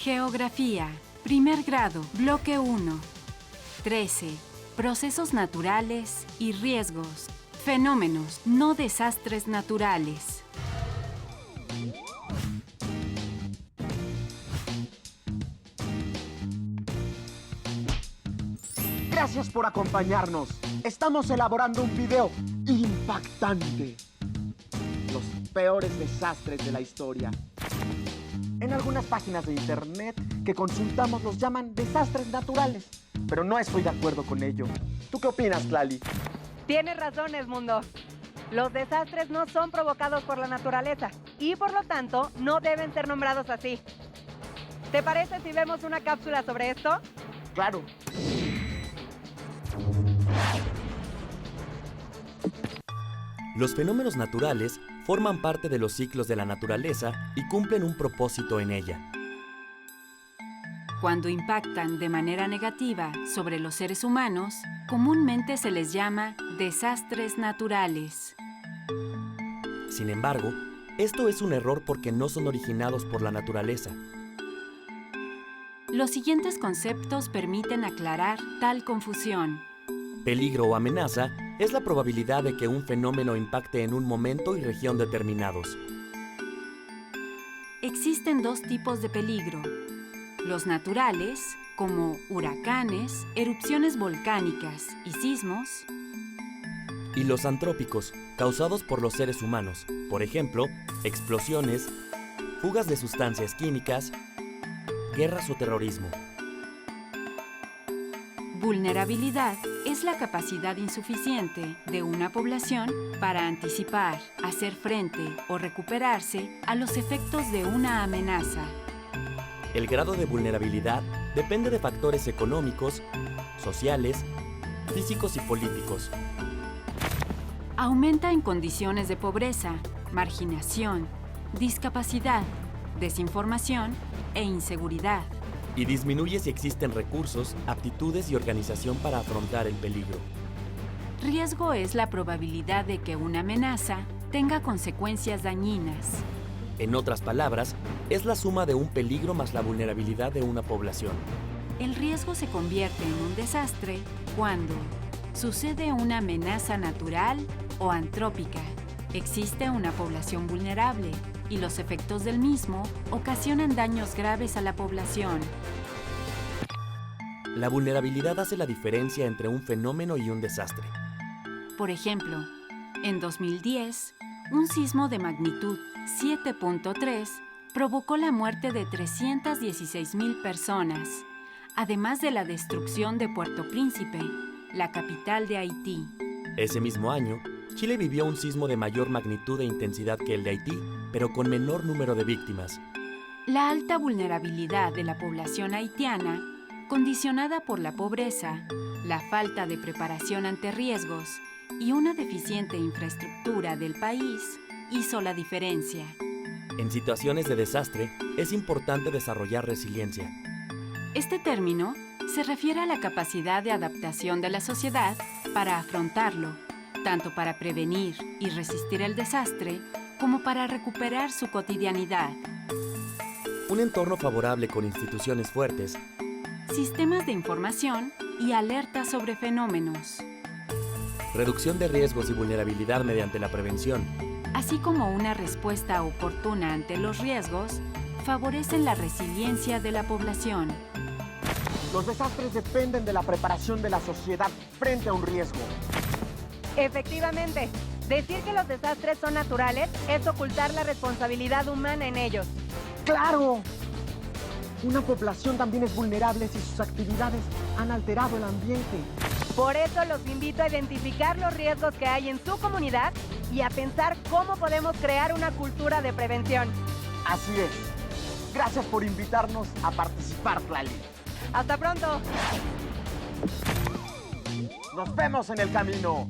Geografía. Primer grado. Bloque 1. 13. Procesos naturales y riesgos. Fenómenos, no desastres naturales. Gracias por acompañarnos. Estamos elaborando un video impactante. Los peores desastres de la historia. En algunas páginas de internet que consultamos los llaman desastres naturales, pero no estoy de acuerdo con ello. ¿Tú qué opinas, Tlali? Tienes razón, Edmundo. Los desastres no son provocados por la naturaleza y por lo tanto no deben ser nombrados así. ¿Te parece si vemos una cápsula sobre esto? Claro. Los fenómenos naturales forman parte de los ciclos de la naturaleza y cumplen un propósito en ella. Cuando impactan de manera negativa sobre los seres humanos, comúnmente se les llama desastres naturales. Sin embargo, esto es un error porque no son originados por la naturaleza. Los siguientes conceptos permiten aclarar tal confusión. Peligro o amenaza es la probabilidad de que un fenómeno impacte en un momento y región determinados. Existen dos tipos de peligro. Los naturales, como huracanes, erupciones volcánicas y sismos. Y los antrópicos, causados por los seres humanos, por ejemplo, explosiones, fugas de sustancias químicas, guerras o terrorismo. Vulnerabilidad es la capacidad insuficiente de una población para anticipar, hacer frente o recuperarse a los efectos de una amenaza. El grado de vulnerabilidad depende de factores económicos, sociales, físicos y políticos. Aumenta en condiciones de pobreza, marginación, discapacidad, desinformación e inseguridad. Y disminuye si existen recursos, aptitudes y organización para afrontar el peligro. Riesgo es la probabilidad de que una amenaza tenga consecuencias dañinas. En otras palabras, es la suma de un peligro más la vulnerabilidad de una población. El riesgo se convierte en un desastre cuando sucede una amenaza natural o antrópica, existe una población vulnerable y los efectos del mismo ocasionan daños graves a la población. La vulnerabilidad hace la diferencia entre un fenómeno y un desastre. Por ejemplo, en 2010, un sismo de magnitud 7.3 provocó la muerte de 316,000 personas, además de la destrucción de Puerto Príncipe, la capital de Haití. Ese mismo año, Chile vivió un sismo de mayor magnitud e intensidad que el de Haití, pero con menor número de víctimas. La alta vulnerabilidad de la población haitiana, condicionada por la pobreza, la falta de preparación ante riesgos y una deficiente infraestructura del país, hizo la diferencia. En situaciones de desastre, es importante desarrollar resiliencia. Este término se refiere a la capacidad de adaptación de la sociedad para afrontarlo, tanto para prevenir y resistir el desastre, como para recuperar su cotidianidad. Un entorno favorable con instituciones fuertes, Sistemas de información y alerta sobre fenómenos, reducción de riesgos y vulnerabilidad mediante la prevención, así como una respuesta oportuna ante los riesgos, favorecen la resiliencia de la población. Los desastres dependen de la preparación de la sociedad frente a un riesgo. Efectivamente, decir que los desastres son naturales es ocultar la responsabilidad humana en ellos. ¡Claro! Una población también es vulnerable si sus actividades han alterado el ambiente. Por eso los invito a identificar los riesgos que hay en su comunidad y a pensar cómo podemos crear una cultura de prevención. Así es. Gracias por invitarnos a participar, Tlali. ¡Hasta pronto! Nos vemos en el camino.